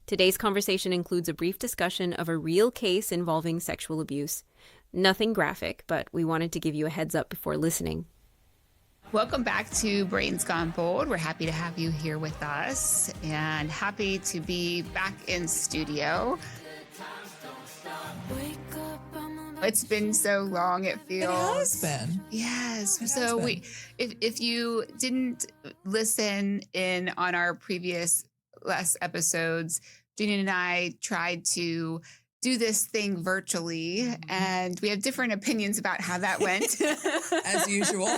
Today's conversation includes a brief discussion of a real case involving sexual abuse. Nothing graphic, but we wanted to give you a heads up before listening. Welcome back to Brains Gone Bold. We're happy to have you here with us and happy to be back in studio. It's been so long, it feels. It has been. Yes. If you didn't listen in on our previous last episodes, Jeanine and I tried to do this thing virtually, and we have different opinions about how that went. As usual.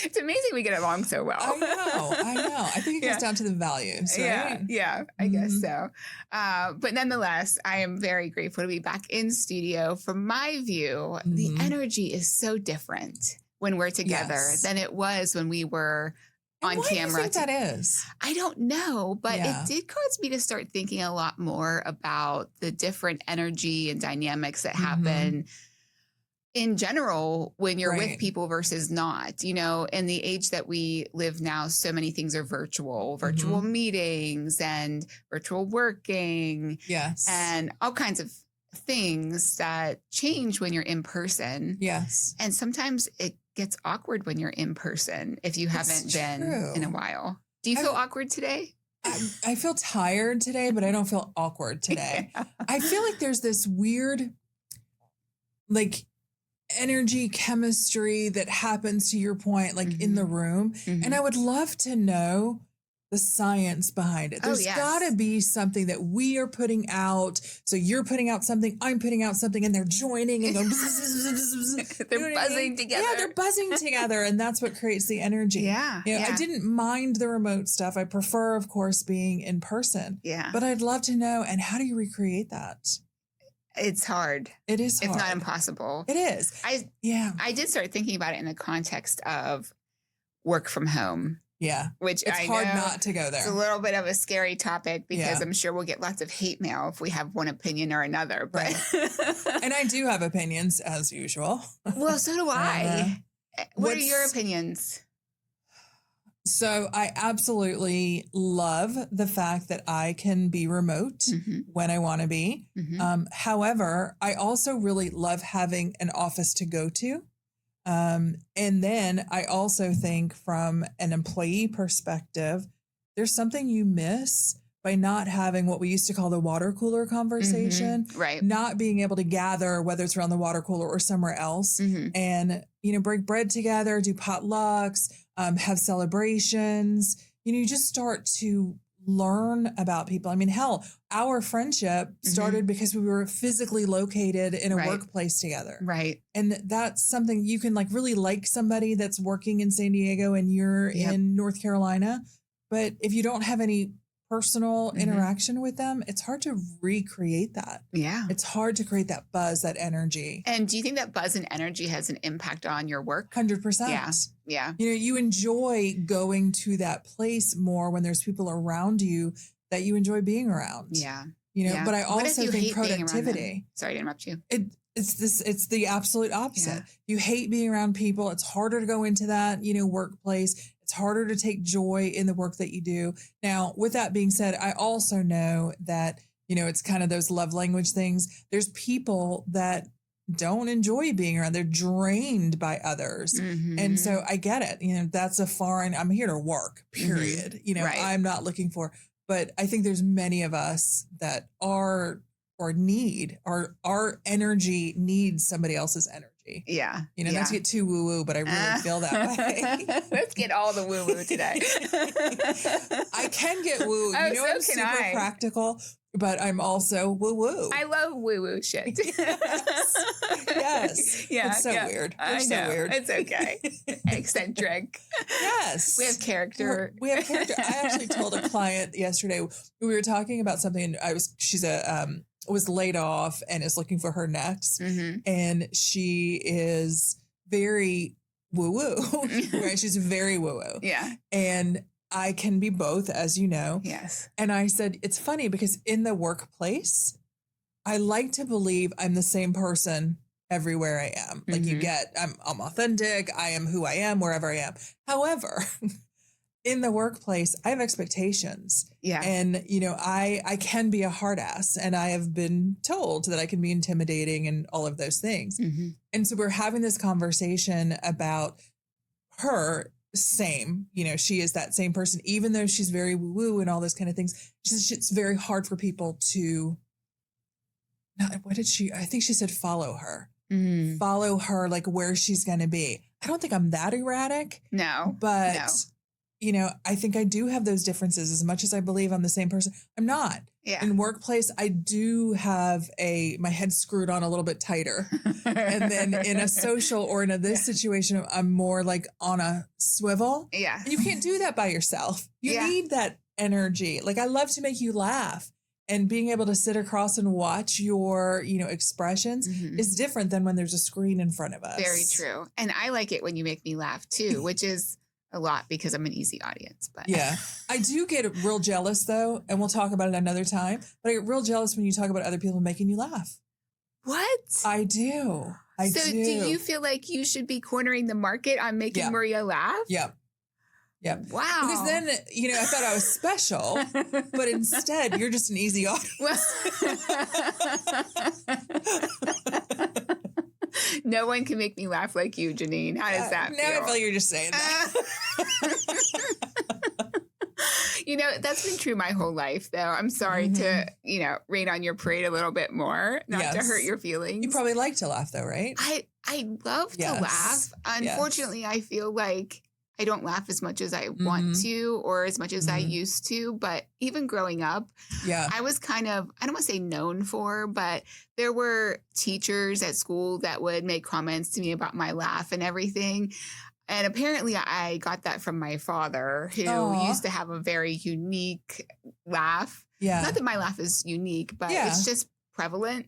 It's amazing we get along so well. I know. I think it goes down to the values, right? Yeah, I guess so. But nonetheless, I am very grateful to be back in studio. From my view, the energy is so different when we're together than it was when we were on camera. Why do you think that is? I don't know, but it did cause me to start thinking a lot more about the different energy and dynamics that happen in general when you're with people versus not. You know, in the age that we live now, so many things are virtual meetings and virtual working. Yes. And all kinds of things that change when you're in person. Yes. And sometimes it gets awkward when you're in person if you haven't been in a while. Do you feel awkward today? I feel tired today, but I don't feel awkward today. I feel like there's this weird, like, energy chemistry that happens, to your point, like in the room. And I would love to know the science behind it. There's got to be something that we are putting out. So you're putting out something, I'm putting out something, and they're joining and going. They're buzzing together. Yeah, they're buzzing together, and that's what creates the energy. Yeah, I didn't mind the remote stuff. I prefer, of course, being in person. Yeah, but I'd love to know. And how do you recreate that? It's hard. It is hard. It's not impossible. It is. I did start thinking about it in the context of work from home. Yeah. Which it's hard not to go there. It's a little bit of a scary topic because I'm sure we'll get lots of hate mail if we have one opinion or another. But and I do have opinions, as usual. Well, so do I. What are your opinions? So I absolutely love the fact that I can be remote when I want to be. However, I also really love having an office to go to. And then I also think from an employee perspective, there's something you miss by not having what we used to call the water cooler conversation, right? Not being able to gather, whether it's around the water cooler or somewhere else, and, break bread together, do potlucks, have celebrations. You just start to learn about people. I mean, hell, our friendship started because we were physically located in a workplace together. Right. And that's something you can really like somebody that's working in San Diego and you're in North Carolina. But if you don't have any personal interaction with them, it's hard to recreate that. Yeah. It's hard to create that buzz, that energy. And do you think that buzz and energy has an impact on your work? 100%. Yeah. Yeah. You enjoy going to that place more when there's people around you that you enjoy being around. Yeah. But I also think productivity. Sorry to interrupt you. It's the absolute opposite. Yeah. You hate being around people. It's harder to go into that, workplace. It's harder to take joy in the work that you do. Now, with that being said, I also know that, it's kind of those love language things. There's people that don't enjoy being around. They're drained by others. And so I get it. That's a foreign, I'm here to work, period. I'm not looking for, but I think there's many of us that are or need, our energy needs somebody else's energy. Yeah. Not to get too woo-woo, but I really feel that way. Let's get all the woo-woo today. I can get woo. I'm super practical, but I'm also woo-woo. I love woo-woo shit. Yes. Yeah. It's so weird. It's so weird. It's okay. Eccentric. Yes. We have character. I actually told a client yesterday, we were talking about something, and she's was laid off and is looking for her next. And she is very woo-woo, right? She's very woo-woo. Yeah. And I can be both, as you know. Yes. And I said, it's funny because in the workplace, I like to believe I'm the same person everywhere I am. Like I'm authentic. I am who I am wherever I am. However, in the workplace, I have expectations. Yeah. And, you know, I can be a hard ass, and I have been told that I can be intimidating and all of those things. Mm-hmm. And so we're having this conversation about her. Same, you know, she is that same person, even though she's very woo woo and all those kind of things. It's very hard for people to, I think she said follow her. Mm-hmm. Follow her, like where she's going to be. I don't think I'm that erratic. No. But, no. You know, I think I do have those differences. As much as I believe I'm the same person, I'm not. Yeah. In workplace, I do have my head screwed on a little bit tighter. And then in a social or in this situation, I'm more like on a swivel. Yeah. And you can't do that by yourself. You need that energy. Like, I love to make you laugh. And being able to sit across and watch your, you know, expressions is different than when there's a screen in front of us. Very true. And I like it when you make me laugh too, which is a lot because I'm an easy audience. But yeah, I do get real jealous though. And we'll talk about it another time. But I get real jealous when you talk about other people making you laugh. What? I do. So do you feel like you should be cornering the market on making Maria laugh? Yep. Yep. Wow. Because then, you know, I thought I was special, but instead you're just an easy audience. No one can make me laugh like you, Jeanine. How does that feel? Now I feel you're just saying that. You know, that's been true my whole life, though. I'm sorry to, you know, rain on your parade a little bit more, not to hurt your feelings. You probably like to laugh, though, right? I love to laugh. Unfortunately, I feel like I don't laugh as much as I want to or as much as I used to. But even growing up, I was kind of, I don't want to say known for, but there were teachers at school that would make comments to me about my laugh and everything. And apparently I got that from my father, who used to have a very unique laugh. Yeah. Not that my laugh is unique, but it's just prevalent.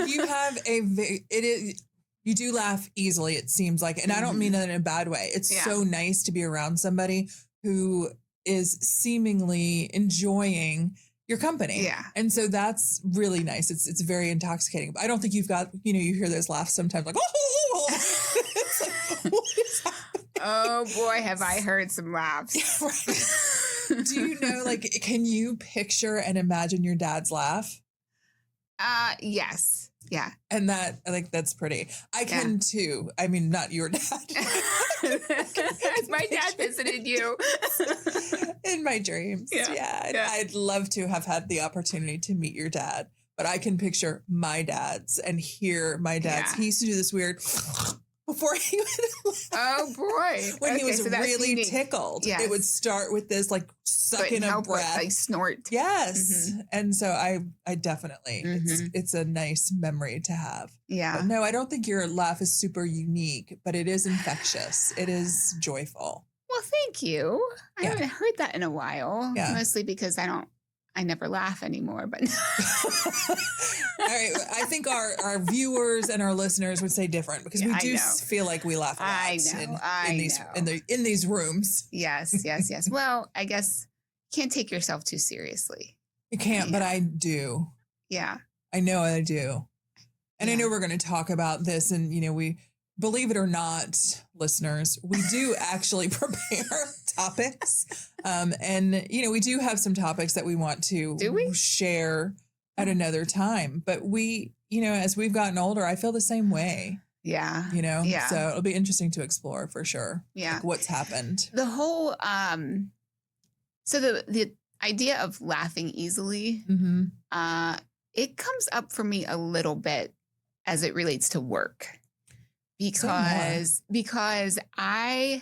You have you do laugh easily, it seems like. And I don't mean that in a bad way. It's so nice to be around somebody who is seemingly enjoying your company. Yeah. And so that's really nice. It's very intoxicating. But I don't think you've got, you know, you hear those laughs sometimes like, oh. It's like, what is happening? Oh boy, have I heard some laughs. Yeah, right. Do you know, like, can you picture and imagine your dad's laugh? Yes. Yeah. And that, I think that's pretty. I can too. I mean, not your dad. My dad visited you. In my dreams. Yeah. I'd love to have had the opportunity to meet your dad, but I can picture my dad's and hear my dad's. He used to do this weird before he would oh boy. When he was really tickled. It would start with this like sucking of breath. Like snort. Yes. And so I definitely it's a nice memory to have. Yeah. But no, I don't think your laugh is super unique, but it is infectious. It is joyful. Well, thank you. I haven't heard that in a while. Yeah. Mostly because I never laugh anymore, but all right. I think our viewers and our listeners would say different because we do feel like we laugh a lot in these rooms. Yes. Well, I guess you can't take yourself too seriously. You can't, but I do. Yeah. I know I do. And I know we're going to talk about this and, you know, we, believe it or not, listeners, we do actually prepare topics. And, you know, we do have some topics that we want to share at another time. But we, you know, as we've gotten older, I feel the same way. Yeah. You know, so it'll be interesting to explore for sure. Yeah. Like what's happened. The whole, so the idea of laughing easily, it comes up for me a little bit as it relates to work. Because I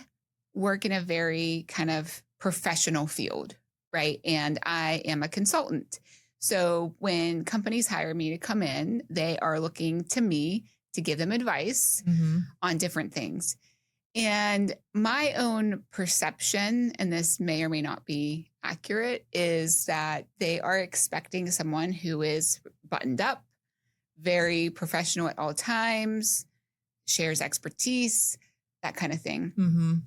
work in a very kind of professional field, right? And I am a consultant. So when companies hire me to come in, they are looking to me to give them advice on different things. And my own perception, and this may or may not be accurate, is that they are expecting someone who is buttoned up, very professional at all times, shares expertise, that kind of thing.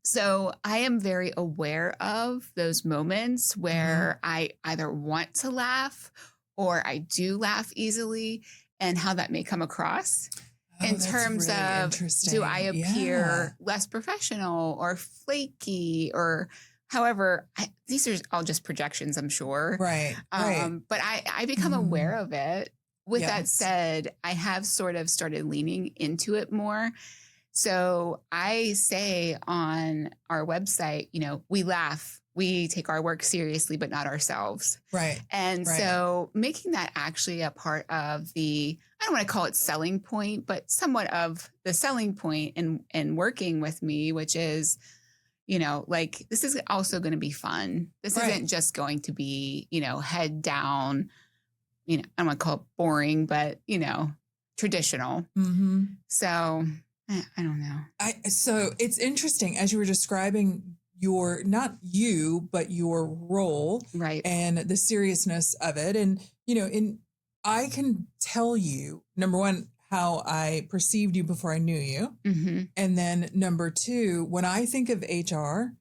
So I am very aware of those moments where I either want to laugh or I do laugh easily and how that may come across in terms of, do I appear less professional or flaky or However, these are all just projections, I'm sure. Right. But I become aware of it. With that said, I have sort of started leaning into it more. So I say on our website, we laugh, we take our work seriously, but not ourselves. Right. And so making that actually a part of I don't want to call it selling point, but somewhat of the selling point in working with me, which is, like, this is also going to be fun. This isn't just going to be, head down, I don't want to call it boring, but, traditional. Mm-hmm. So I don't know. So it's interesting as you were describing not you, but your role, right, and the seriousness of it. And, I can tell you, number one, how I perceived you before I knew you. Mm-hmm. And then number two, when I think of HR,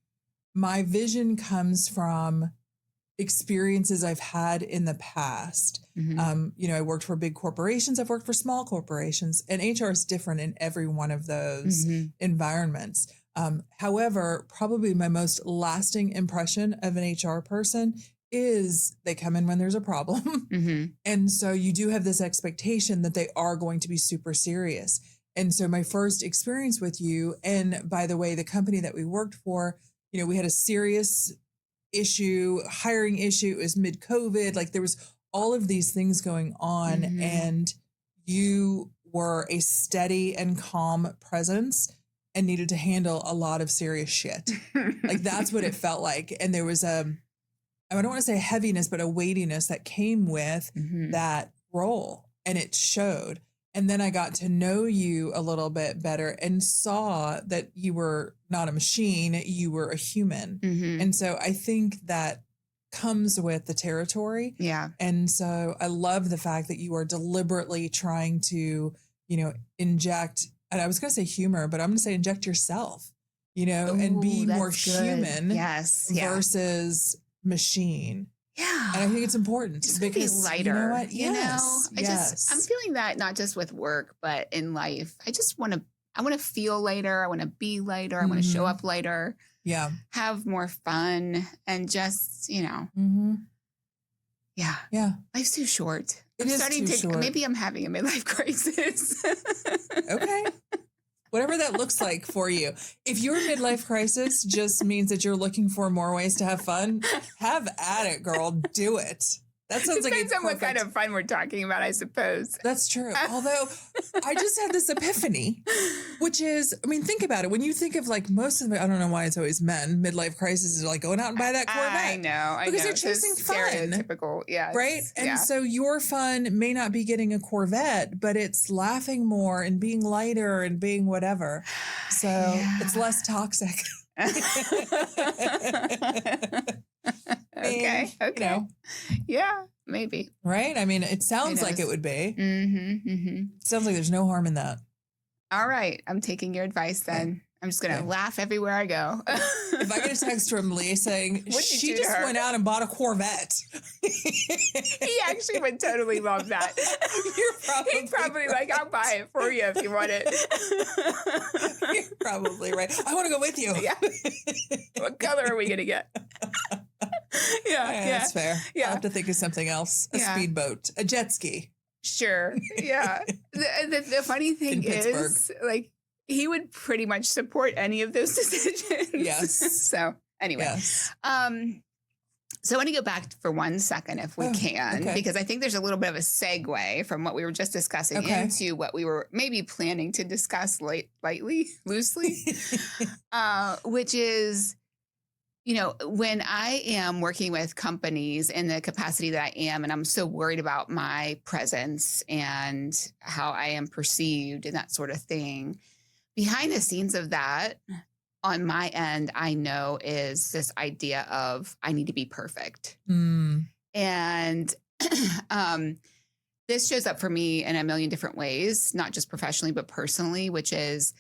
my vision comes from experiences I've had in the past. Mm-hmm. I worked for big corporations. I've worked for small corporations, and HR is different in every one of those environments. However, probably my most lasting impression of an HR person is they come in when there's a problem. Mm-hmm. And so you do have this expectation that they are going to be super serious. And so my first experience with you, and by the way, the company that we worked for, we had a serious hiring issue. It was mid-COVID. Like, there was all of these things going on, and you were a steady and calm presence and needed to handle a lot of serious shit. Like, that's what it felt like. And there was I don't want to say heaviness, but a weightiness that came with that role, and it showed. And then I got to know you a little bit better and saw that you were not a machine, you were a human. Mm-hmm. And so I think that comes with the territory. Yeah. And so I love the fact that you are deliberately trying to, inject, and I was going to say humor, but I'm going to say inject yourself, and be more human versus machine. Yeah. And I think it's important just because be lighter, you know what? Yes. I'm feeling that not just with work, but in life. I want to feel lighter. I want to be lighter. I want to show up lighter. Yeah. Have more fun, and just, Yeah. Yeah. Life's too short. Short. Maybe I'm having a midlife crisis. Okay. Whatever that looks like for you. If your midlife crisis just means that you're looking for more ways to have fun, have at it, girl. Do it. That sounds like depends on what kind of fun we're talking about, I suppose. That's true. Although I just had this epiphany, which is, think about it. When you think of like most of the, I don't know why it's always men, midlife crisis is like going out and buy that Corvette. I know. Because they're chasing fun. Stereotypical, yes. Right? And so your fun may not be getting a Corvette, but it's laughing more and being lighter and being whatever. So it's less toxic. Okay. Yeah, maybe. Right? It sounds like it would be. It sounds like there's no harm in that. All right. I'm taking your advice then. I'm just going to laugh everywhere I go. If I get a text from Lee saying, she just went out and bought a Corvette. He actually would totally love that. He'd probably like, I'll buy it for you if you want it. You're probably right. I want to go with you. Yeah. What color are we going to get? Yeah. That's fair. Yeah. I'll have to think of something else. A speedboat, a jet ski. Sure. Yeah. The funny thing is, like, he would pretty much support any of those decisions. Yes. So anyway, so I want to go back for 1 second if we can, because I think there's a little bit of a segue from what we were just discussing into what we were maybe planning to discuss loosely, which is, when I am working with companies in the capacity that I am, and I'm so worried about my presence and how I am perceived and that sort of thing, behind the scenes of that, on my end, I know is this idea of I need to be perfect. And this shows up for me in a million different ways, not just professionally, but personally, which is,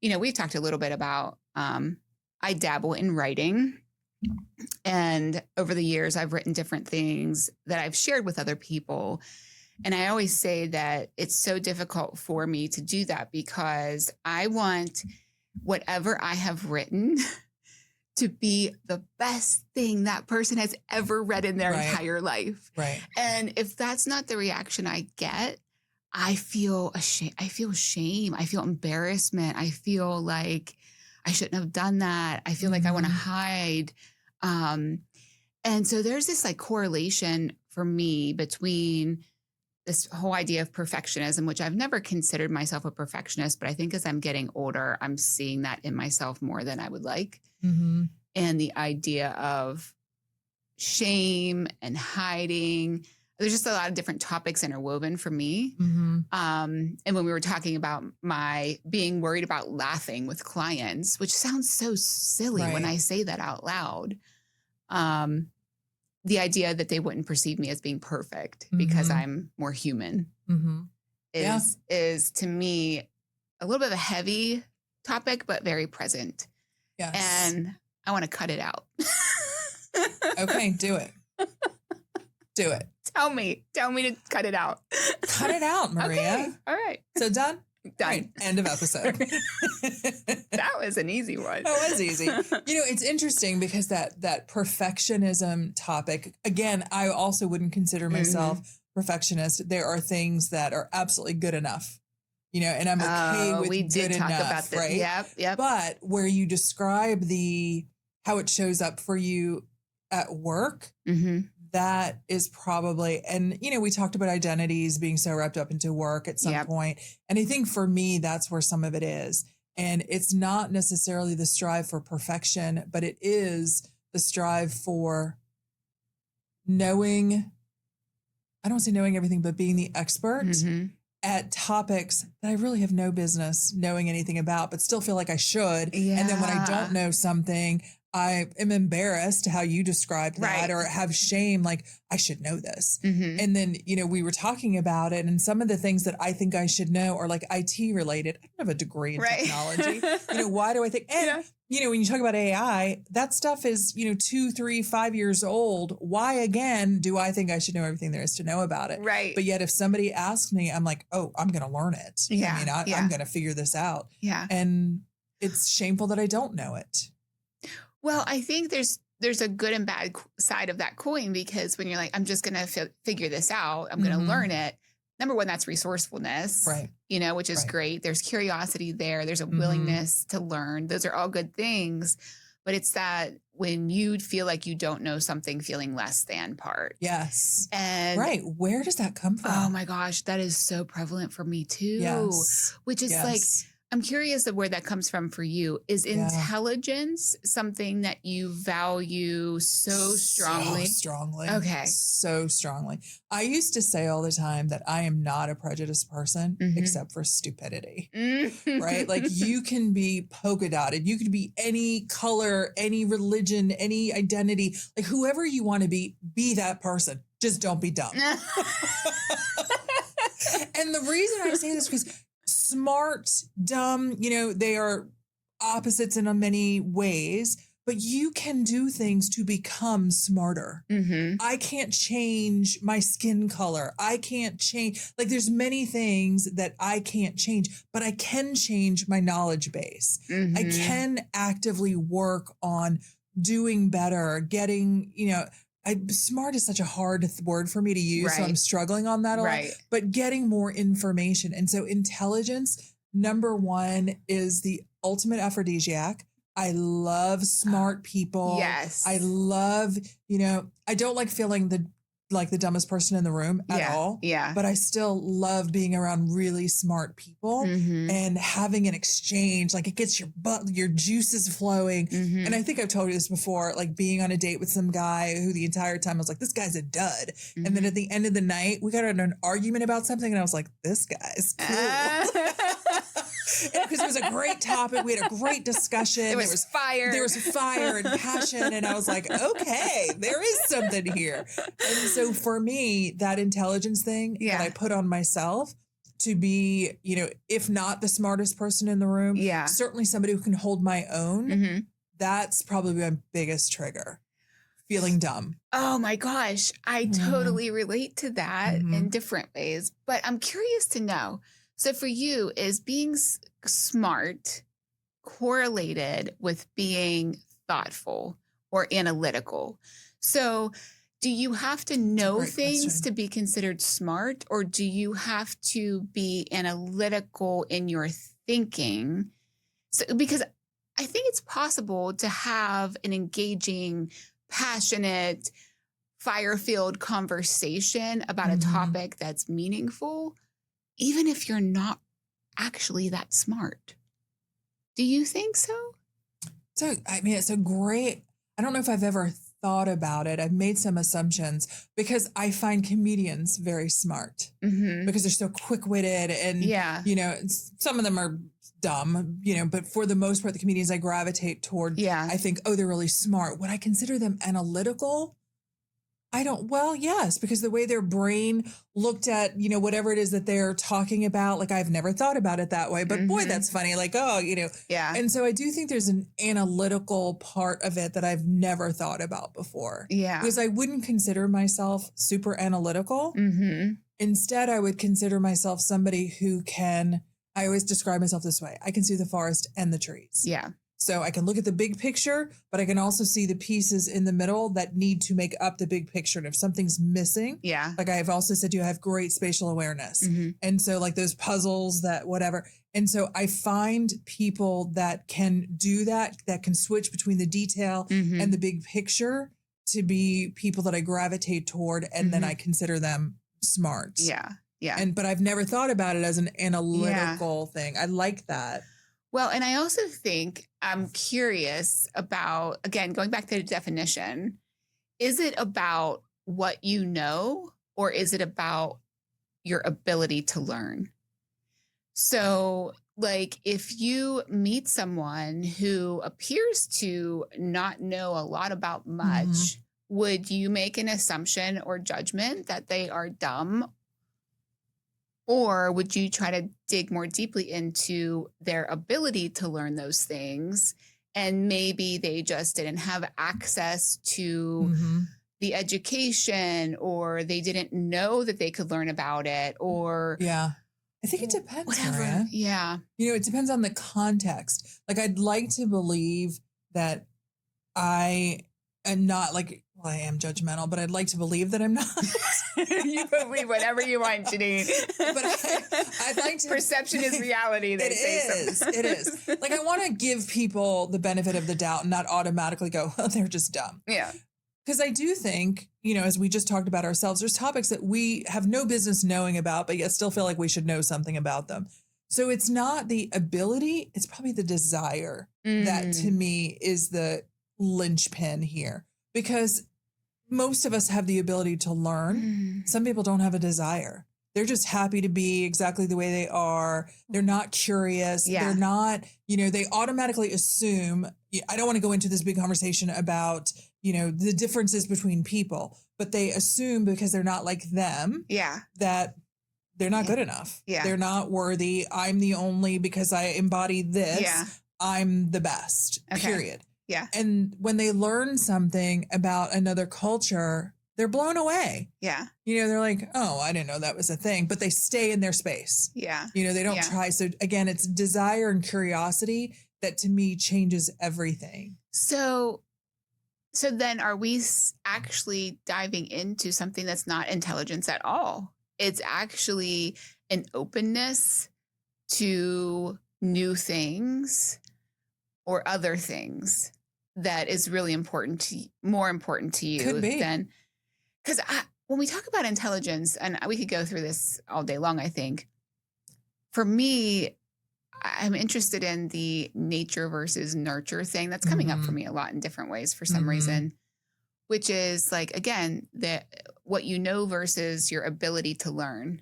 we've talked a little bit about, I dabble in writing. And over the years, I've written different things that I've shared with other people. And I always say that it's so difficult for me to do that because I want whatever I have written to be the best thing that person has ever read in their entire life. Right. And if that's not the reaction I get, I feel ashamed. I feel shame. I feel embarrassment. I feel like I shouldn't have done that. I feel like I want to hide. And so there's this like correlation for me between this whole idea of perfectionism, which I've never considered myself a perfectionist, but I think as I'm getting older, I'm seeing that in myself more than I would like. And the idea of shame and hiding. There's just a lot of different topics interwoven for me. And when we were talking about my being worried about laughing with clients, which sounds so silly when I say that out loud, the idea that they wouldn't perceive me as being perfect because I'm more human is to me a little bit of a heavy topic, but very present. Yes. And I want to cut it out. Okay, do it. Do it. Tell me to cut it out. Cut it out, Maria. Okay. All right. So done? Done. Right. End of episode. That was an easy one. That was easy. It's interesting because that perfectionism topic, again, I also wouldn't consider myself perfectionist. There are things that are absolutely good enough, and I'm okay with we good did talk enough, about this. right? Yep. But where you describe how it shows up for you at work, that is probably, and we talked about identities being so wrapped up into work at some point. And I think for me, that's where some of it is. And it's not necessarily the strive for perfection, but it is the strive for knowing, I don't say knowing everything, but being the expert at topics that I really have no business knowing anything about, but still feel like I should. Yeah. And then when I don't know something, I am embarrassed how you described that, or have shame, like I should know this. And then, we were talking about it, and some of the things that I think I should know are like IT related. I don't have a degree in technology. Why do I think, and when you talk about AI, that stuff is, 2, 3, 5 years old. Why again, do I think I should know everything there is to know about it? Right. But yet if somebody asks me, I'm like, oh, I'm going to learn it. Yeah. I'm going to figure this out. Yeah. And it's shameful that I don't know it. Well, I think there's a good and bad side of that coin, because when you're like, I'm just going to figure this out, I'm going to learn it. Number one, that's resourcefulness, right? Which is great. There's curiosity there. There's a willingness to learn. Those are all good things. But it's that when you feel like you don't know something, feeling less than part. Yes. And where does that come from? Oh my gosh, that is so prevalent for me too. Yes. Which is like, I'm curious of where that comes from for you. Is intelligence something that you value so strongly? So strongly. Okay. So strongly. I used to say all the time that I am not a prejudiced person except for stupidity, right? Like you can be polka dotted. You could be any color, any religion, any identity, like whoever you want to be that person. Just don't be dumb. And the reason I say this is because smart, dumb, they are opposites in many ways, but you can do things to become smarter. I can't change my skin color. I can't change, like there's many things that I can't change, but I can change my knowledge base. I can actively work on doing better, getting, smart is such a hard word for me to use, so I'm struggling on that a lot, but getting more information. And so intelligence, number one, is the ultimate aphrodisiac. I love smart people. Yes. I love, I don't like feeling the dumbest person in the room at all. Yeah. But I still love being around really smart people and having an exchange. Like it gets your juices flowing. And I think I've told you this before, like being on a date with some guy who the entire time I was like, this guy's a dud. And then at the end of the night, we got in an argument about something and I was like, this guy's cool. Because it was a great topic. We had a great discussion. There was fire. There was fire and passion. And I was like, okay, there is something here. And so for me, that intelligence thing that I put on myself to be, if not the smartest person in the room, certainly somebody who can hold my own, that's probably my biggest trigger. Feeling dumb. Oh my gosh. I totally relate to that in different ways. But I'm curious to know. So for you, is being smart correlated with being thoughtful or analytical. So do you have to know things to be considered smart, or do you have to be analytical in your thinking? So, because I think it's possible to have an engaging, passionate, fire-filled conversation about a topic that's meaningful, even if you're not actually that smart. Do you think so? So, I mean, it's a great, I don't know if I've ever thought about it. I've made some assumptions because I find comedians very smart because they're so quick-witted and, you know, some of them are dumb, you know, but for the most part, the comedians I gravitate toward, I think, oh, they're really smart. Would I consider them analytical? I don't, well, yes, because the way their brain looked at, you know, whatever it is that they're talking about, like I've never thought about it that way, but boy, that's funny. Like, oh, you know, and so I do think there's an analytical part of it that I've never thought about before. Because I wouldn't consider myself super analytical. Instead, I would consider myself somebody who can, I always describe myself this way. I can see the forest and the trees. So I can look at the big picture, but I can also see the pieces in the middle that need to make up the big picture. And if something's missing, like I've also said to you, I have great spatial awareness. And so like those puzzles that whatever. And so I find people that can do that, that can switch between the detail and the big picture to be people that I gravitate toward. And then I consider them smart. But I've never thought about it as an analytical thing. I like that. Well, and I also think I'm curious about, again, going back to the definition, is it about what you know, or is it about your ability to learn? So, like, if you meet someone who appears to not know a lot about much, would you make an assumption or judgment that they are dumb? Or would you try to dig more deeply into their ability to learn those things? And maybe they just didn't have access to the education, or they didn't know that they could learn about it, or I think it depends. Whatever. Maria. You know, it depends on the context. Like I'd like to believe that I am not like, well, I am judgmental, but I'd like to believe that I'm not. You believe whatever you want, Jeanine. But I'd like to. Perception is reality. It is. Like I want to give people the benefit of the doubt and not automatically go, oh, they're just dumb. Because I do think, you know, as we just talked about ourselves, there's topics that we have no business knowing about, but yet still feel like we should know something about them. So it's not the ability, it's probably the desire that to me is the linchpin here. Because most of us have the ability to learn. Some people don't have a desire. They're just happy to be exactly the way they are. They're not curious. They're not, you know, they automatically assume, I don't want to go into this big conversation about, you know, the differences between people, but they assume because they're not like them that they're not good enough. They're not worthy. I'm the only, because I embody this, I'm the best, period. And when they learn something about another culture, they're blown away. You know, they're like, oh, I didn't know that was a thing, but they stay in their space. You know, they don't try. So again, it's desire and curiosity that to me changes everything. So then are we actually diving into something that's not intelligence at all? It's actually an openness to new things or other things that is really important more important to you. Could be. Than, because when we talk about intelligence, and we could go through this all day long, I think, for me, I'm interested in the nature versus nurture thing that's coming up for me a lot in different ways for some reason, which is like, again, what you know versus your ability to learn.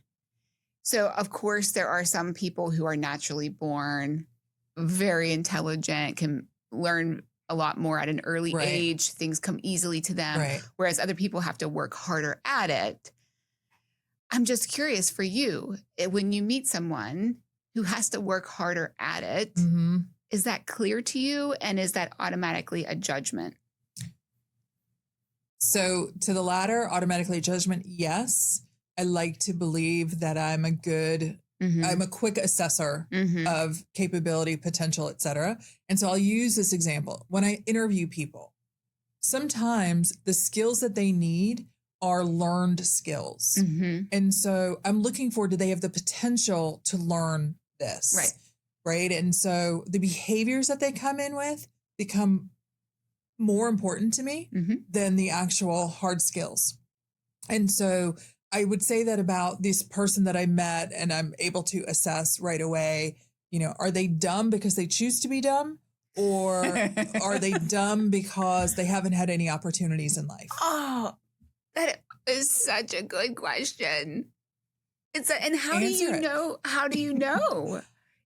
So of course there are some people who are naturally born very intelligent, can learn a lot more at an early age. Things come easily to them, whereas other people have to work harder at it. I'm just curious for you, when you meet someone who has to work harder at it, is that clear to you? And is that automatically a judgment? So to the latter, automatically a judgment, yes. I like to believe that I'm a good I'm a quick assessor of capability, potential, etc. And so I'll use this example. When I interview people, sometimes the skills that they need are learned skills. And so I'm looking for, do they have the potential to learn this? Right. And so the behaviors that they come in with become more important to me than the actual hard skills. And so I would say that about this person that I met, and I'm able to assess right away, are they dumb because they choose to be dumb? Or are they dumb because they haven't had any opportunities in life? Oh, that is such a good question. And how do you know? How do you know?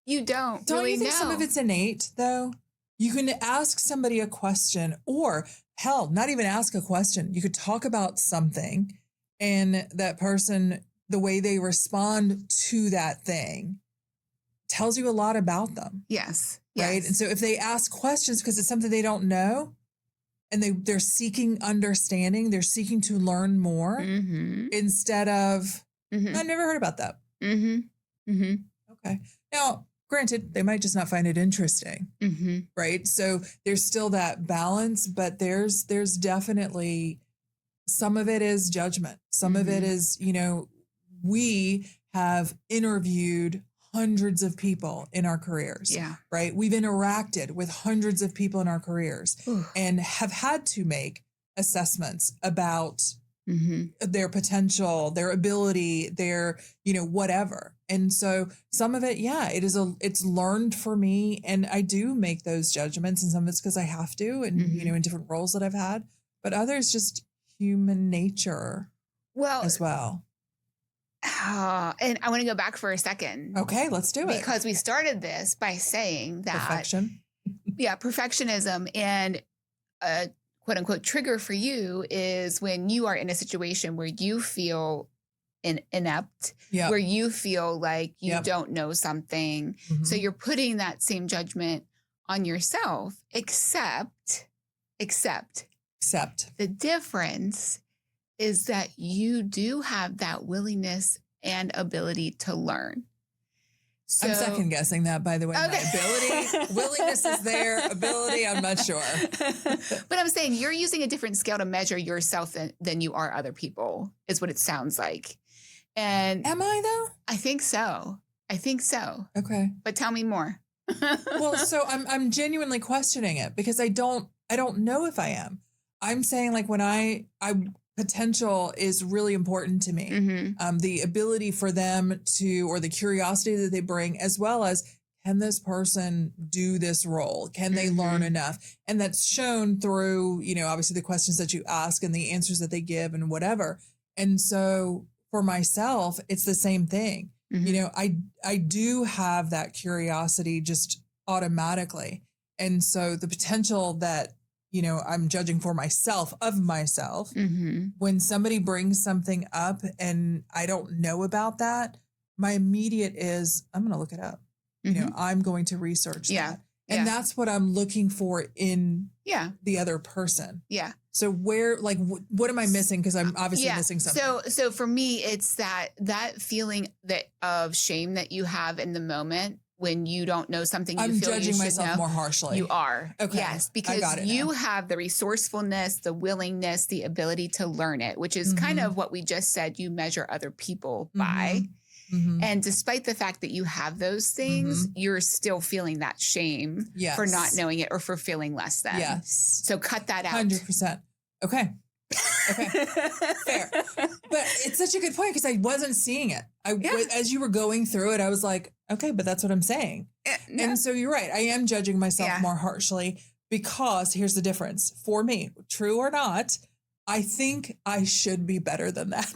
You don't really you think know. Some of it's innate, though? You can ask somebody a question, or hell, not even ask a question. You could talk about something, and that person, the way they respond to that thing tells you a lot about them. Yes. Right. And so if they ask questions because it's something they don't know, and they're seeking understanding, they're seeking to learn more instead of, I never heard about that. Okay. Now, granted, they might just not find it interesting. Right. So there's still that balance, but there's definitely some of it is judgment. Some of it is, we have interviewed hundreds of people in our careers. Yeah. Right. We've interacted with hundreds of people in our careers and have had to make assessments about their potential, their ability, their, whatever. And so some of it, it's learned for me. And I do make those judgments, and some of it's because I have to, and, in different roles that I've had, but others just human nature as well. And I want to go back for a second. Okay, let's do it. Because we started this by saying that perfectionism, and a quote unquote trigger for you is when you are in a situation where you feel inept, where you feel like you don't know something. So you're putting that same judgment on yourself, except the difference is that you do have that willingness and ability to learn. So, I'm second guessing that, by the way. Okay. My ability, willingness is there. Ability, I'm not sure. But I'm saying you're using a different scale to measure yourself than you are other people, is what it sounds like. And am I, though? I think so. Okay. But tell me more. Well, so I'm genuinely questioning it because I don't know if I am. I'm saying, like, when I potential is really important to me. The ability for them to, or the curiosity that they bring, as well as, can this person do this role? Can they learn enough? And that's shown through, obviously the questions that you ask and the answers that they give and whatever. And so for myself, it's the same thing. I do have that curiosity just automatically. And so the potential that, I'm judging for myself, when somebody brings something up and I don't know about that, my immediate is, I'm going to look it up. I'm going to research that. And that's what I'm looking for in the other person. Yeah. So where, like, what am I missing? Because I'm obviously missing something. So for me, it's that feeling of shame that you have in the moment when you don't know something. I'm judging myself more harshly. You are. Okay. Yes, because you have the resourcefulness, the willingness, the ability to learn it, which is kind of what we just said you measure other people by. And despite the fact that you have those things, you're still feeling that shame for not knowing it or for feeling less than. Yes. So cut that out. 100%. Okay. Fair. But it's such a good point because I wasn't seeing it. As you were going through it, I was like, okay, but that's what I'm saying. And so you're right. I am judging myself more harshly because here's the difference. For me, true or not, I think I should be better than that.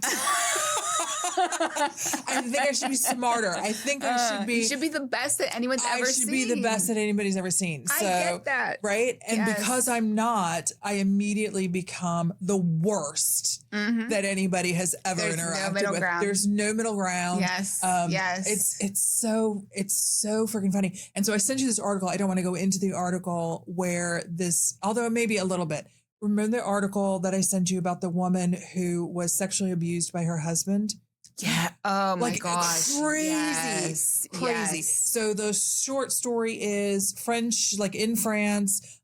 I think I should be smarter. I think I should be. You should be the best that anyone's ever seen. I should be the best that anybody's ever seen. So, I get that. Right? And because I'm not, I immediately become the worst that anybody has ever interacted with. There's no middle ground. Yes. It's so freaking funny. And so I sent you this article. I don't want to go into the article where this, although maybe a little bit. Remember the article that I sent you about the woman who was sexually abused by her husband? Yeah. Oh my like gosh. crazy, Yes. crazy. Yes. So the short story is French, like in France,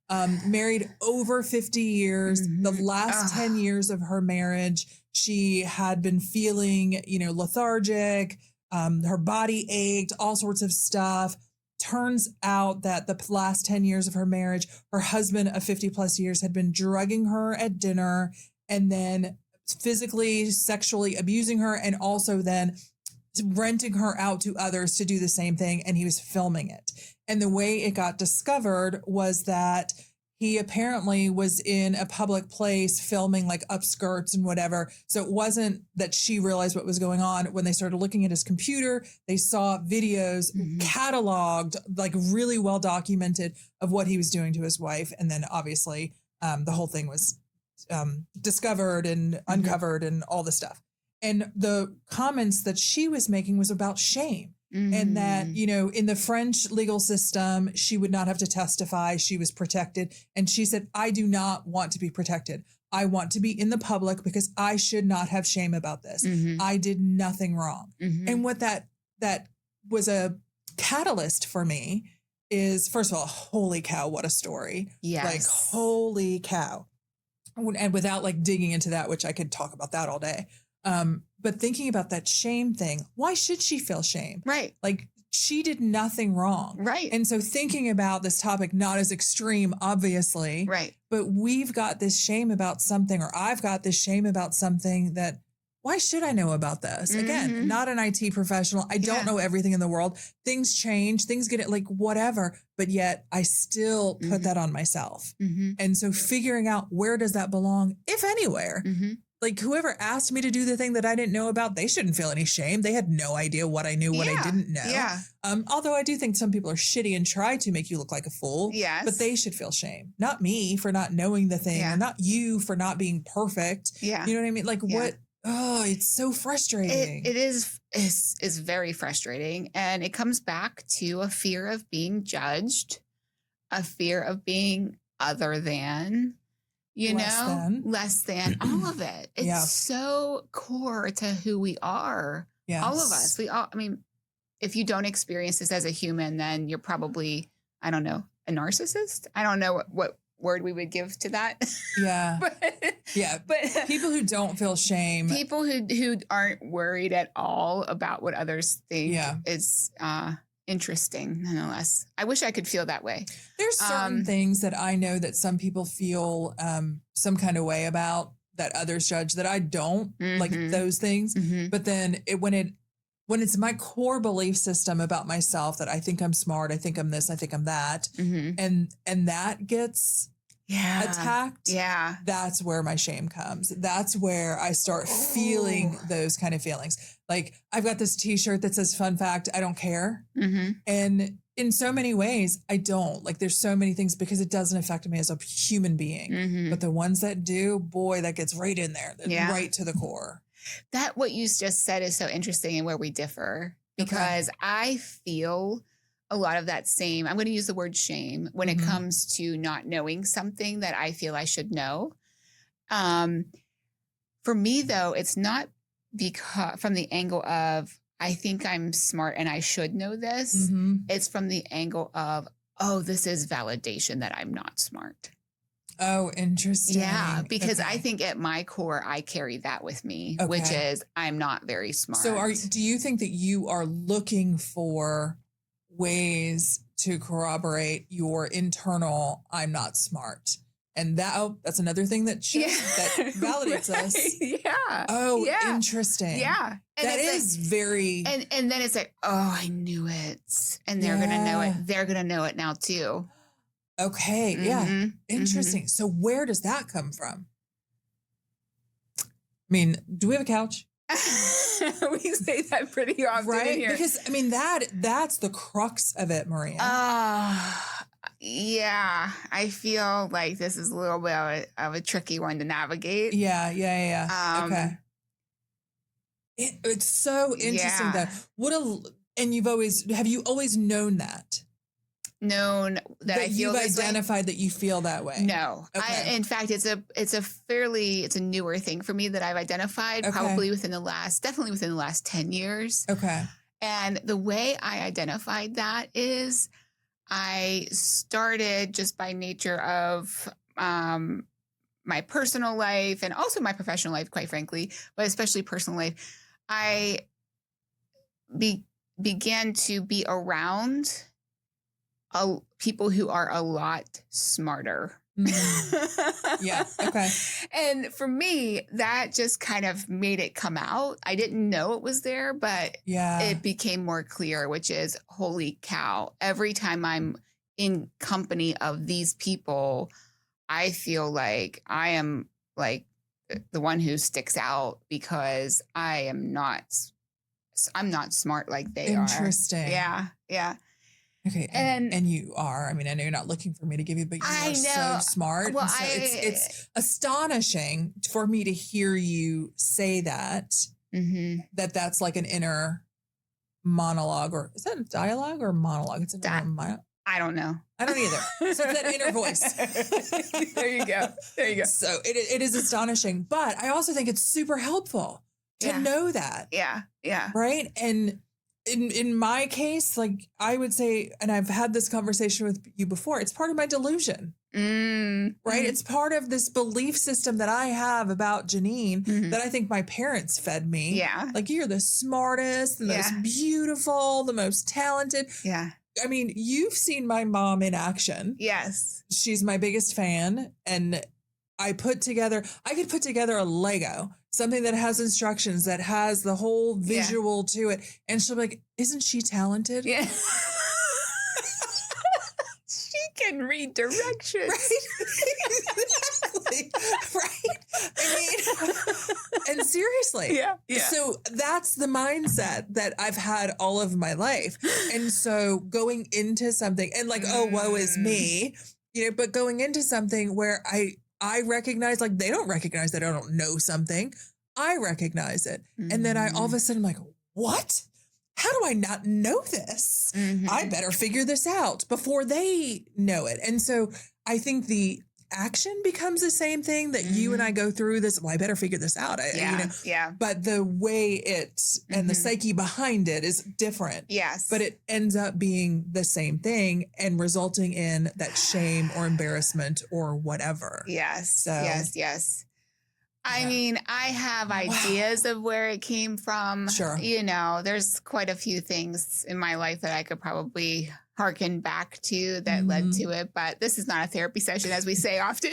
married over 50 years. The last 10 years of her marriage, she had been feeling, lethargic. Her body ached, all sorts of stuff. Turns out that the last 10 years of her marriage, her husband of 50 plus years had been drugging her at dinner and then physically, sexually abusing her, and also then renting her out to others to do the same thing. And he was filming it. And the way it got discovered was that he apparently was in a public place filming like upskirts and whatever. So it wasn't that she realized what was going on. When they started looking at his computer, they saw videos cataloged, like really well documented, of what he was doing to his wife. And then obviously the whole thing was discovered and uncovered and all this stuff. And the comments that she was making was about shame. And that, in the French legal system, she would not have to testify. She was protected. And she said, I do not want to be protected. I want to be in the public because I should not have shame about this. I did nothing wrong. And what that was a catalyst for me is, first of all, holy cow, what a story. Yes. Like, holy cow. And without like digging into that, which I could talk about that all day. But thinking about that shame thing, why should she feel shame? Right. Like she did nothing wrong. Right. And so thinking about this topic, not as extreme, obviously. Right. But we've got this shame about something, or I've got this shame about something that, why should I know about this? Again, not an IT professional. I don't know everything in the world. Things change, things get it, like whatever, but yet I still put that on myself. And so figuring out, where does that belong, if anywhere? Like whoever asked me to do the thing that I didn't know about, they shouldn't feel any shame. They had no idea what I knew, what I didn't know. Yeah. Although I do think some people are shitty and try to make you look like a fool. Yes. But they should feel shame. Not me for not knowing the thing, or not you for not being perfect. Yeah. You know what I mean? Like what? Oh, it's so frustrating. It is very frustrating. And it comes back to a fear of being judged, a fear of being other than, less than all of it. It's so core to who we are. Yes. All of us. If you don't experience this as a human, then you're probably, I don't know, a narcissist. I don't know what word we would give to that. Yeah. But people who don't feel shame. People who aren't worried at all about what others think is interesting nonetheless. I wish I could feel that way. There's certain things that I know that some people feel some kind of way about that others judge that I don't, like those things. But then when it's my core belief system about myself, that I think I'm smart, I think I'm this, I think I'm that, and that gets attacked, that's where my shame comes. That's where I start feeling those kind of feelings. Like I've got this t-shirt that says, fun fact, I don't care. And in so many ways, I don't. Like there's so many things, because it doesn't affect me as a human being. But the ones that do, boy, that gets right in there, right to the core. That what you just said is so interesting, and where we differ, because I feel a lot of that same, I'm going to use the word shame when it comes to not knowing something that I feel I should know. For me though, it's not because from the angle of, I think I'm smart and I should know this. It's from the angle of, oh, this is validation that I'm not smart. Oh, interesting. Yeah, because I think at my core, I carry that with me, which is I'm not very smart. So do you think that you are looking for ways to corroborate your internal, I'm not smart? And that's another thing that that validates us. Yeah. Oh, interesting. Yeah. And that is very. And then it's like, oh, I knew it. And they're going to know it. They're going to know it now too. Okay. Yeah. Interesting. So where does that come from? I mean, do we have a couch? We say that pretty often, right? Here. Because I mean, that's the crux of it, Maria. Yeah. I feel like this is a little bit of a tricky one to navigate. Yeah. Okay. It's so interesting though. And have you always known that? known that I feel you've this identified way. That you feel that way. No. Okay. In fact, it's a newer thing for me that I've identified definitely within the last 10 years. Okay. And the way I identified that is I started just by nature of my personal life and also my professional life, quite frankly, but especially personal life. I began to be around people who are a lot smarter. Yeah. Okay. And for me, that just kind of made it come out. I didn't know it was there, but it became more clear, which is, holy cow, every time I'm in company of these people, I feel like I am like the one who sticks out because I'm not smart like they are. Interesting. Yeah. Yeah. Okay. And you are. I mean, I know you're not looking for me to give you, but you are so smart. Well, so it's astonishing for me to hear you say that, that's like an inner monologue, or is that a dialogue or monologue? It's an inner monologue. I don't know. I don't either. So it's that inner voice. There you go. There you go. So it is astonishing, but I also think it's super helpful to know that. Yeah. Yeah. Right. And in my case, like I would say, and I've had this conversation with you before, it's part of my delusion. Right. It's part of this belief system that I have about Jeanine that I think my parents fed me. Yeah. Like, you're the smartest, the most beautiful, the most talented. Yeah. I mean, you've seen my mom in action. Yes. She's my biggest fan. And I could put together a Lego, something that has instructions, that has the whole visual to it. And she'll be like, isn't she talented? Yeah. She can read directions. Right? Exactly. Right? I mean, and seriously. Yeah. So that's the mindset that I've had all of my life. And so going into something and like, oh, woe is me, but going into something where I recognize, like, they don't recognize that I don't know something. I recognize it. And then I all of a sudden I'm like, what? How do I not know this? I better figure this out before they know it. And so I think the action becomes the same thing that you and I go through this. Well, I better figure this out. But the way it and the psyche behind it is different. Yes. But it ends up being the same thing and resulting in that shame or embarrassment or whatever. Yes. So, yes. I mean, I have ideas of where it came from. Sure. There's quite a few things in my life that I could probably harken back to that led to it. But this is not a therapy session, as we say often.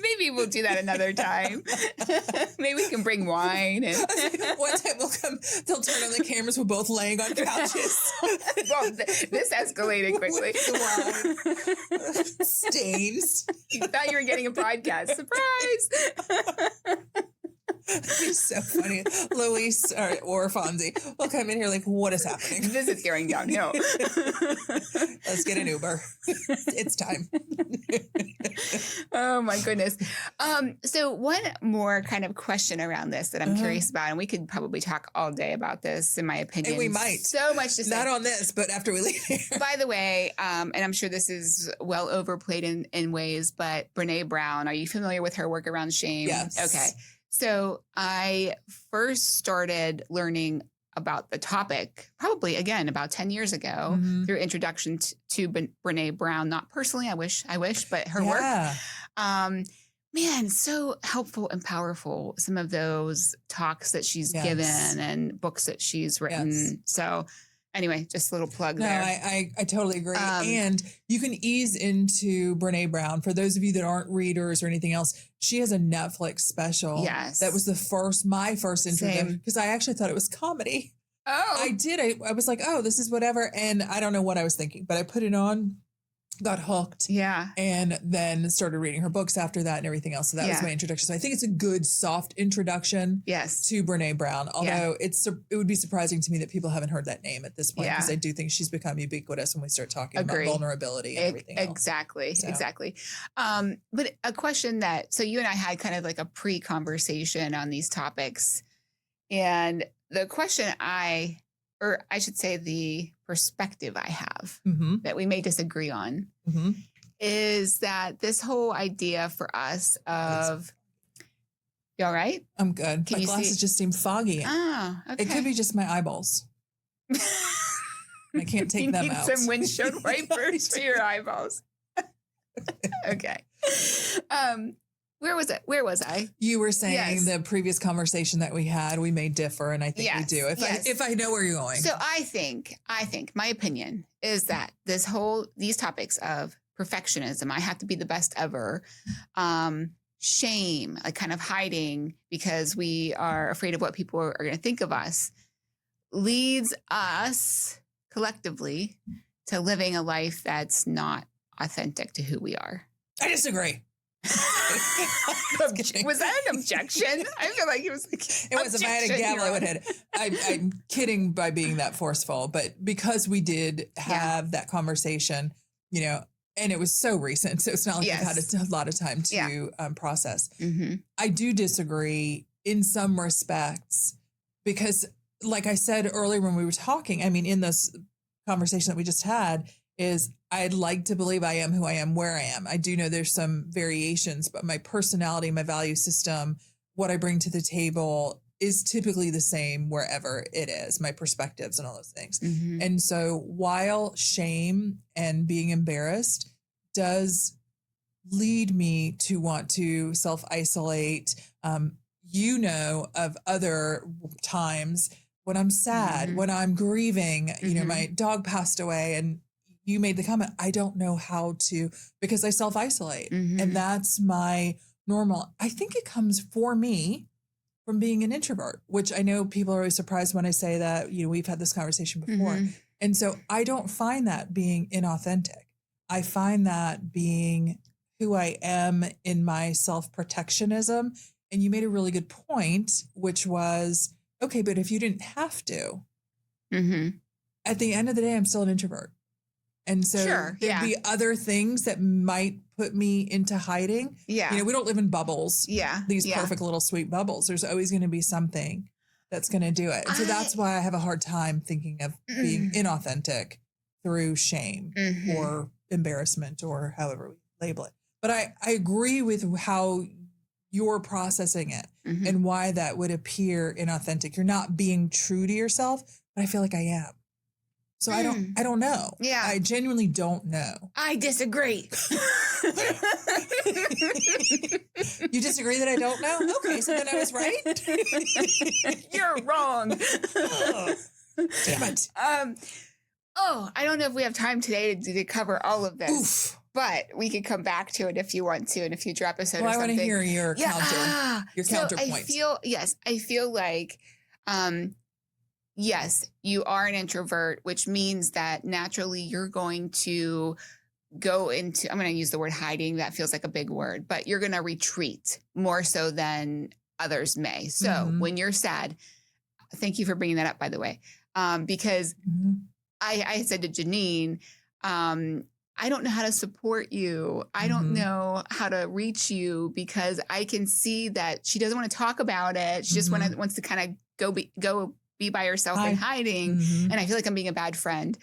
Maybe we'll do that another time. Maybe we can bring wine. And one time we'll come, they'll turn on the cameras. We're both laying on couches. Well, this escalated quickly. Stains. You thought you were getting a podcast. Surprise. It's so funny. Luis or Fonzie will come in here like, what is happening? This is going downhill. Let's get an Uber. It's time. Oh my goodness. So one more kind of question around this that I'm curious about, and we could probably talk all day about this, in my opinion. And we might. So much to say. Not on this, but after we leave here. By the way, and I'm sure this is well overplayed in ways, but Brene Brown, are you familiar with her work around shame? Yes. Okay. So I first started learning about the topic probably, again, about 10 years ago through introduction to Brene Brown. Not personally, I wish, but her work. Man, so helpful and powerful, some of those talks that she's given and books that she's written. Yes. So anyway, just a little plug there. I totally agree. And you can ease into Brene Brown. For those of you that aren't readers or anything else, she has a Netflix special. Yes. That was my first introduction, because I actually thought it was comedy. Oh. I did. I was like, oh, this is whatever. And I don't know what I was thinking, but I put it on, got hooked. Yeah. And then started reading her books after that and everything else. So that was my introduction. So I think it's a good soft introduction to Brene Brown. Although it would be surprising to me that people haven't heard that name at this point, because I do think she's become ubiquitous when we start talking about vulnerability and everything else. Exactly. But a question so you and I had kind of like a pre-conversation on these topics. And the question I or I should say the perspective I have that we may disagree on, is that this whole idea for us of, you all right? I'm good. My glasses just seem foggy. Ah, okay. It could be just my eyeballs. I can't take them out. You need some windshield wipers for your eyeballs. Okay. Where was it? Where was I? You were saying the previous conversation that we had, we may differ, and I think we do. If I know where you're going. So I think my opinion is that these topics of perfectionism, I have to be the best ever, shame, like kind of hiding because we are afraid of what people are going to think of us, leads us collectively to living a life that's not authentic to who we are. I disagree. Was that an objection? I feel like it was like it was. If I had a gavel, I would hit it. I'm kidding by being that forceful, but because we did have that conversation, and it was so recent, so it's not like I've had a lot of time to process. I do disagree in some respects because, like I said earlier when we were talking, I mean, in this conversation that we just had, is I'd like to believe I am who I am, where I am. I do know there's some variations, but my personality, my value system, what I bring to the table is typically the same wherever it is, my perspectives and all those things. And so while shame and being embarrassed does lead me to want to self-isolate, of other times when I'm sad, when I'm grieving, my dog passed away and you made the comment, I don't know how to, because I self-isolate and that's my normal. I think it comes for me from being an introvert, which I know people are always surprised when I say that, we've had this conversation before. And so I don't find that being inauthentic. I find that being who I am in my self-protectionism. And you made a really good point, which was, okay, but if you didn't have to, at the end of the day, I'm still an introvert. And so there'd be other things that might put me into hiding. Yeah. We don't live in bubbles. Yeah. These perfect little sweet bubbles. There's always going to be something that's going to do it. And so that's why I have a hard time thinking of being inauthentic through shame or embarrassment or however we label it. But I agree with how you're processing it and why that would appear inauthentic. You're not being true to yourself, but I feel like I am. So I don't know. Yeah. I genuinely don't know. I disagree. You disagree that I don't know? Okay, so then I was right. You're wrong. Oh, damn it. I don't know if we have time today to cover all of this. Oof. But we could come back to it if you want to in a future episode or something. I want to hear your counterpoint. I feel like yes, you are an introvert, which means that naturally you're going to go into, I'm going to use the word hiding. That feels like a big word, but you're going to retreat more so than others may. So when you're sad, thank you for bringing that up, by the way, because I said to Jeanine, I don't know how to support you. I don't know how to reach you because I can see that she doesn't want to talk about it. She just wants to kind of go be by herself and hiding. And I feel like I'm being a bad friend.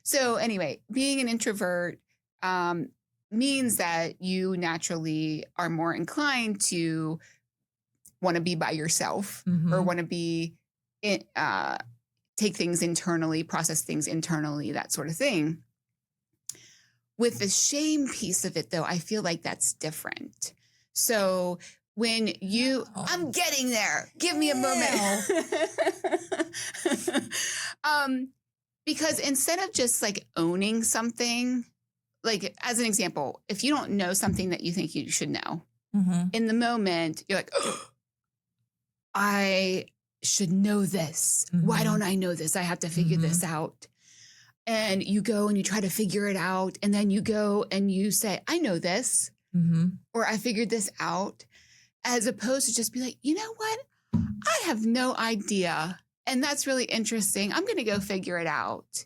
So anyway, being an introvert means that you naturally are more inclined to want to be by yourself or want to be, take things internally, process things internally, that sort of thing. With the shame piece of it, though, I feel like that's different. So when I'm getting there. Give me a moment. Because instead of just like owning something, like as an example, if you don't know something that you think you should know, in the moment, you're like, oh, I should know this. Why don't I know this? I have to figure this out. And you go and you try to figure it out. And then you go and you say, I know this, or I figured this out, as opposed to just be like, you know what? I have no idea. And that's really interesting. I'm going to go figure it out.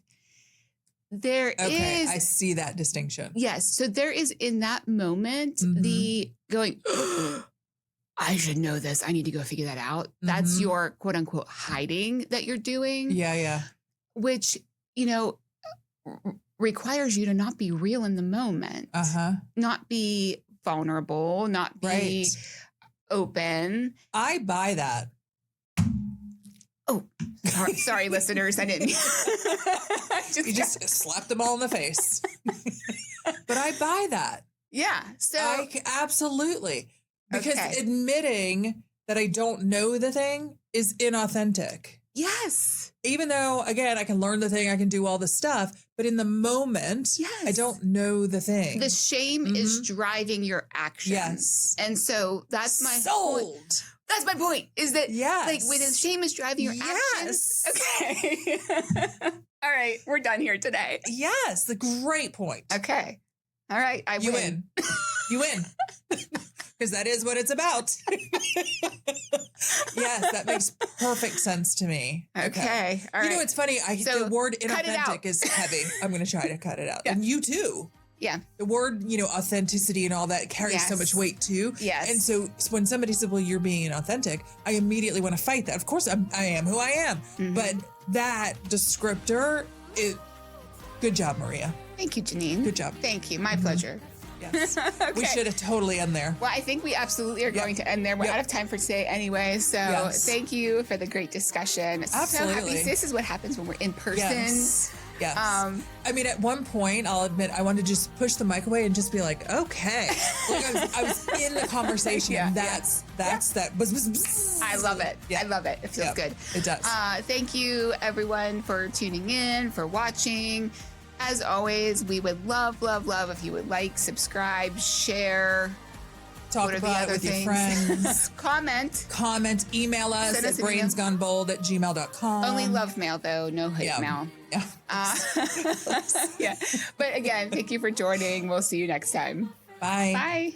I see that distinction. Yes. So there is in that moment, the going, I should know this. I need to go figure that out. That's your quote unquote hiding that you're doing. Yeah. Which, requires you to not be real in the moment, not be vulnerable, not be open. I buy that. Oh, sorry, listeners. I didn't. You just slapped them all in the face. But I buy that. Yeah. So absolutely. Because admitting that I don't know the thing is inauthentic. Yes. Even though, again, I can learn the thing, I can do all the stuff, but in the moment, I don't know the thing. The shame is driving your actions. Yes. And so that's my point. That's my point, is that like when the shame is driving your actions. Okay. All right. We're done here today. Yes. The great point. Okay. All right. You win. You win. Because that is what it's about. Yes, that makes perfect sense to me. Okay. All right. It's funny. The word inauthentic is heavy. I'm going to try to cut it out. Yeah. And you too. Yeah. The word, authenticity and all that carries so much weight too. Yes. And so when somebody says, well, you're being inauthentic, I immediately want to fight that. Of course, I am who I am. But that descriptor, good job, Maria. Thank you, Jeanine. Good job. Thank you. My pleasure. Yes. We should have totally end there. Well, I think we absolutely are going to end there. We're out of time for today anyway. So thank you for the great discussion. Absolutely. So happy. This is what happens when we're in person. Yes. I mean, at one point, I'll admit, I wanted to just push the mic away and just be like, okay. Like I was in the conversation. And that's that. I love it. I love it. It feels good. It does. Thank you, everyone, for tuning in, for watching. As always, we would love if you would like, subscribe, share. Talk about it with your friends. Comment. Email us at brainsgonebold@gmail.com. Only love mail, though. No hate mail. Yeah. But again, thank you for joining. We'll see you next time. Bye. Bye.